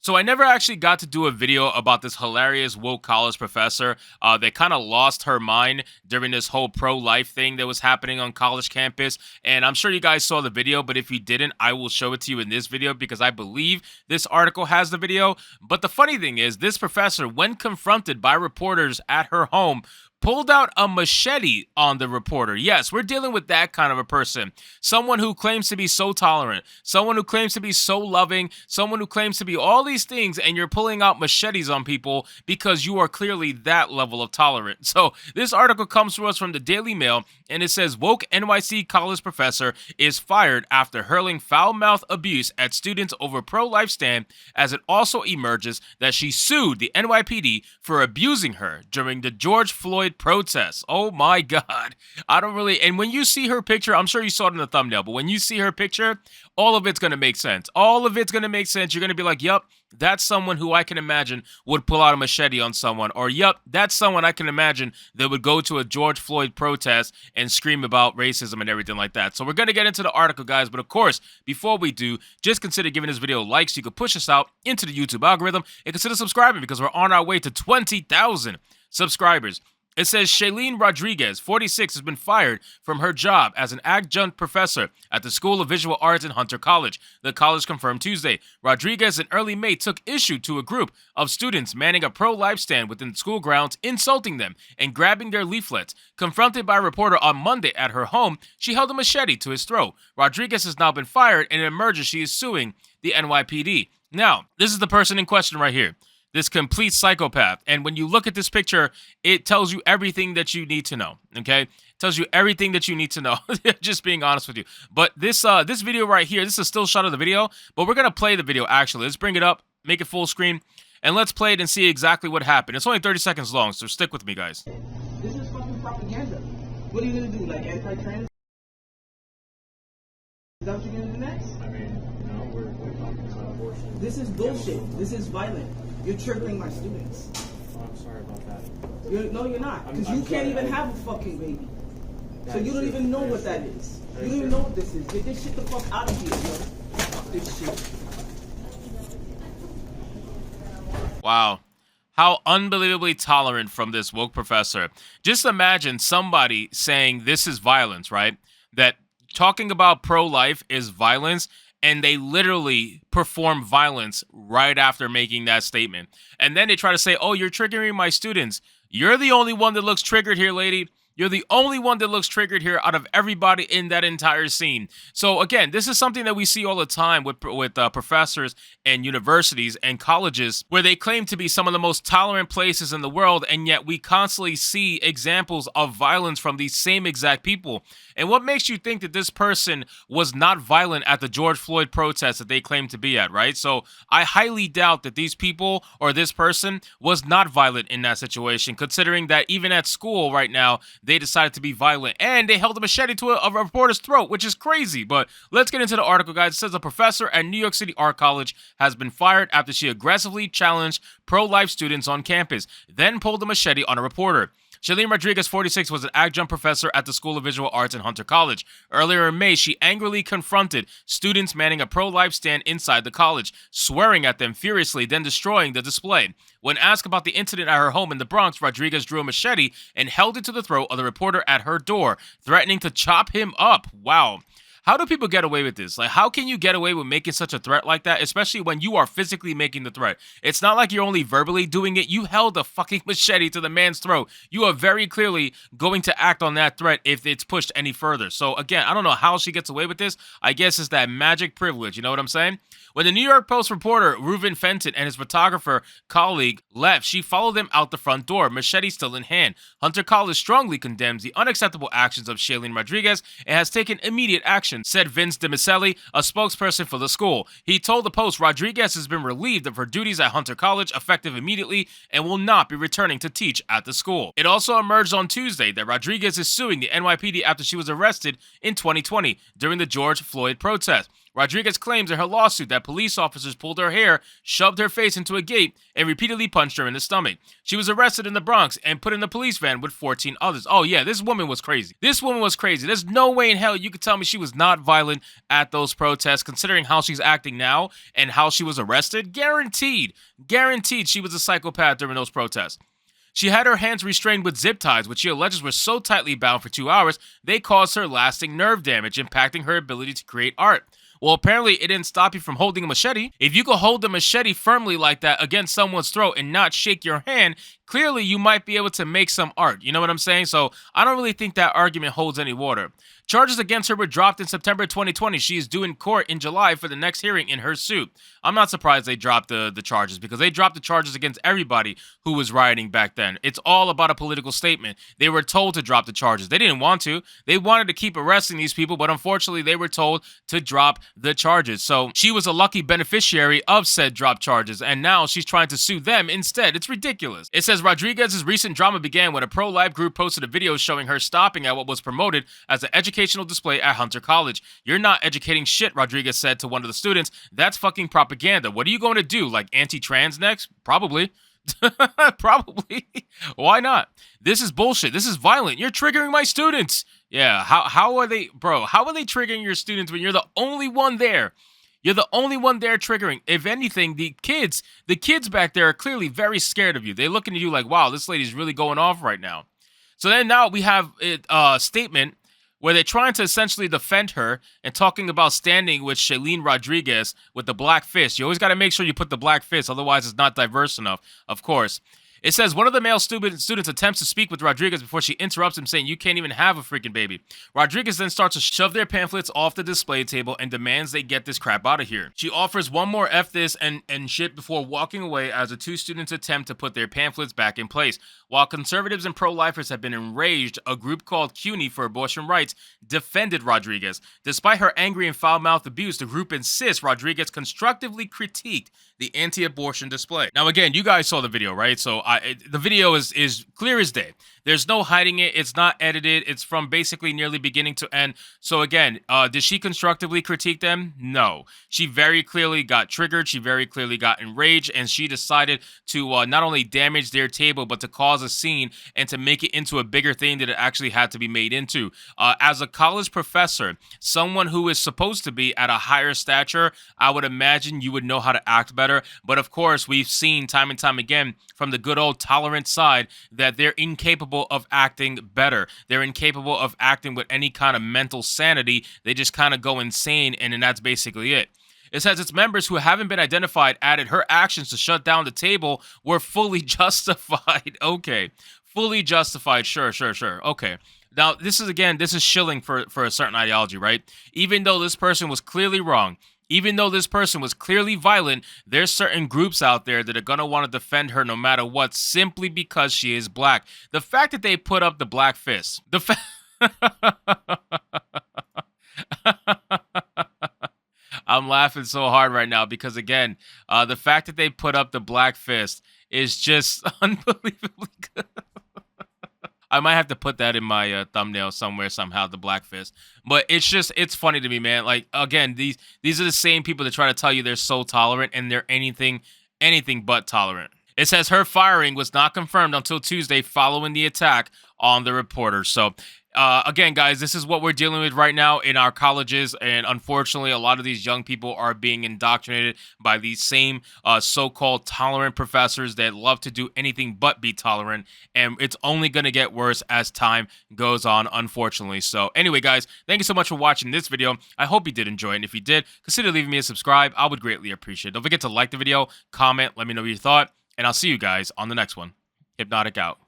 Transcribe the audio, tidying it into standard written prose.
So I never actually got to do a video about this hilarious woke college professor that kind of lost her mind during this whole pro-life thing that was happening on college campus. And I'm sure you guys saw the video, but if you didn't, I will show it to you in this video because I believe this article has the video. But the funny thing is, this professor, when confronted by reporters at her home, pulled out a machete on the reporter. Yes, we're dealing with that kind of a person. Someone who claims to be so tolerant, someone who claims to be so loving, someone who claims to be all these things, and you're pulling out machetes on people because you are clearly that level of tolerant. So this article comes to us from the Daily Mail, and it says, woke NYC college professor is fired after hurling foul-mouthed abuse at students over pro-life stand, as it also emerges that she sued the NYPD for abusing her during the George Floyd protests. Oh my God. I don't really, and when you see her picture, I'm sure you saw it in the thumbnail, but when you see her picture, all of it's going to make sense. All of it's going to make sense. You're going to be like, yep, that's someone who I can imagine would pull out a machete on someone. Or, yep, that's someone I can imagine that would go to a George Floyd protest and scream about racism and everything like that. So we're going to get into the article, guys. But of course, before we do, just consider giving this video a like so you can push us out into the YouTube algorithm, and consider subscribing because we're on our way to 20,000 subscribers. It says Shailene Rodriguez, 46, has been fired from her job as an adjunct professor at the School of Visual Arts in Hunter College. The college confirmed Tuesday. Rodriguez in early May took issue to a group of students manning a pro-life stand within the school grounds, insulting them and grabbing their leaflets. Confronted by a reporter on Monday at her home, she held a machete to his throat. Rodriguez has now been fired, and it emerges she is suing the NYPD. Now, this is the person in question right here. This complete psychopath. And when you look at this picture, it tells you everything that you need to know, okay? It tells you everything that you need to know, just being honest with you. But this video right here, this is a still shot of the video, but we're going to play the video, actually. Let's bring it up, make it full screen, and let's play it and see exactly what happened. It's only 30 seconds long, so stick with me, guys. This is fucking propaganda. What are you going to do, like anti-trans? Is that what you're going to do next? I mean, no, we're talking about abortion. This is bullshit. This is violent. You're triggering my students. Oh, I'm sorry about that. No, you're not. Because you I'm can't sorry, even have a fucking baby. So you don't true. even know That what is that true. is. That You is don't even true. know what this is. Get this shit the fuck out of here, yo. Fuck this shit. Wow. How unbelievably tolerant from this woke professor. Just imagine somebody saying this is violence, right? That talking about pro-life is violence, and they literally perform violence right after making that statement. And then they try to say, oh, you're triggering my students. You're the only one that looks triggered here, lady. You're the only one that looks triggered here out of everybody in that entire scene. So again, this is something that we see all the time with professors and universities and colleges where they claim to be some of the most tolerant places in the world, and yet we constantly see examples of violence from these same exact people. And what makes you think that this person was not violent at the George Floyd protest that they claim to be at, right? So I highly doubt that these people or this person was not violent in that situation, considering that even at school right now, they decided to be violent and they held a machete to a reporter's throat, which is crazy. But let's get into the article, guys. It says a professor at New York City Art College has been fired after she aggressively challenged pro-life students on campus, then pulled a machete on a reporter. Shailene Rodriguez, 46, was an adjunct professor at the School of Visual Arts in Hunter College. Earlier in May, she angrily confronted students manning a pro-life stand inside the college, swearing at them furiously, then destroying the display. When asked about the incident at her home in the Bronx, Rodriguez drew a machete and held it to the throat of the reporter at her door, threatening to chop him up. Wow. How do people get away with this? Like, how can you get away with making such a threat like that, especially when you are physically making the threat? It's not like you're only verbally doing it. You held a fucking machete to the man's throat. You are very clearly going to act on that threat if it's pushed any further. So, again, I don't know how she gets away with this. I guess it's that magic privilege. You know what I'm saying? When the New York Post reporter Reuven Fenton and his photographer colleague left, she followed them out the front door, machete still in hand. Hunter College strongly condemns the unacceptable actions of Shailene Rodriguez and has taken immediate action, said Vince DiMichele, a spokesperson for the school. He told the Post Rodriguez has been relieved of her duties at Hunter College effective immediately and will not be returning to teach at the school. It also emerged on Tuesday that Rodriguez is suing the NYPD after she was arrested in 2020 during the George Floyd protest. Rodriguez claims in her lawsuit that police officers pulled her hair, shoved her face into a gate, and repeatedly punched her in the stomach. She was arrested in the Bronx and put in a police van with 14 others. Oh yeah, this woman was crazy. This woman was crazy. There's no way in hell you could tell me she was not violent at those protests, considering how she's acting now and how she was arrested. Guaranteed she was a psychopath during those protests. She had her hands restrained with zip ties, which she alleges were so tightly bound for 2 hours, they caused her lasting nerve damage, impacting her ability to create art. Well, apparently it didn't stop you from holding a machete. If you could hold a machete firmly like that against someone's throat and not shake your hand, clearly you might be able to make some art. You know what I'm saying? So I don't really think that argument holds any water. Charges against her were dropped in September 2020. She is due in court in July for the next hearing in her suit. I'm not surprised they dropped the charges, because they dropped the charges against everybody who was rioting back then. It's all about a political statement. They were told to drop the charges. They didn't want to. They wanted to keep arresting these people, but unfortunately they were told to drop the charges. So she was a lucky beneficiary of said drop charges, and now she's trying to sue them instead. It's ridiculous. It says Rodriguez's recent drama began when a pro-life group posted a video showing her stopping at what was promoted as an educational display at Hunter College. "You're not educating shit," Rodriguez said to one of the students. "That's fucking propaganda. What are you going to do? Like anti-trans next? Probably." Probably. Why not? This is bullshit. This is violent. You're triggering my students. Yeah, how are they, bro? How are they triggering your students when you're the only one there? You're the only one there triggering. If anything, the kids back there are clearly very scared of you. They're looking at you like, wow, this lady's really going off right now. So then now we have a statement where they're trying to essentially defend her and talking about standing with Shailene Rodriguez with the black fist. You always got to make sure you put the black fist, otherwise it's not diverse enough, of course. It says one of the male students attempts to speak with Rodriguez before she interrupts him, saying, "You can't even have a freaking baby." Rodriguez then starts to shove their pamphlets off the display table and demands they get this crap out of here. She offers one more F this and shit before walking away as the two students attempt to put their pamphlets back in place. While conservatives and pro-lifers have been enraged, a group called CUNY for abortion rights defended Rodriguez. Despite her angry and foul-mouthed abuse, the group insists Rodriguez constructively critiqued the anti-abortion display. Now, again, you guys saw the video, right? So the video is clear as day. There's no hiding it. It's not edited. It's from basically nearly beginning to end. So again, did she constructively critique them? No. She very clearly got triggered. She very clearly got enraged, and she decided to not only damage their table, but to cause a scene and to make it into a bigger thing that it actually had to be made into. As a college professor, someone who is supposed to be at a higher stature, I would imagine you would know how to act better. But of course, we've seen time and time again from the good old tolerant side that they're incapable of acting better. They're incapable of acting with any kind of mental sanity. They just kind of go insane, and then that's basically it. It says its members who haven't been identified added her actions to shut down the table were fully justified. Okay. Fully justified. Sure. Okay. Now, this is shilling for a certain ideology, right? Even though this person was clearly wrong, even though this person was clearly violent, there's certain groups out there that are going to want to defend her no matter what, simply because she is black. The fact that they put up the black fist, I'm laughing so hard right now because, again, the fact that they put up the black fist is just unbelievably good. I might have to put that in my thumbnail somewhere somehow, the black fist. But it's funny to me, man. Like, again, these are the same people that try to tell you they're so tolerant, and they're anything but tolerant. It says her firing was not confirmed until Tuesday following the attack on the reporter. So, again, guys, this is what we're dealing with right now in our colleges, and unfortunately, a lot of these young people are being indoctrinated by these same so-called tolerant professors that love to do anything but be tolerant, and it's only going to get worse as time goes on, unfortunately. So, anyway, guys, thank you so much for watching this video. I hope you did enjoy it, and if you did, consider leaving me a subscribe. I would greatly appreciate it. Don't forget to like the video, comment, let me know what you thought, and I'll see you guys on the next one. Hypnotic out.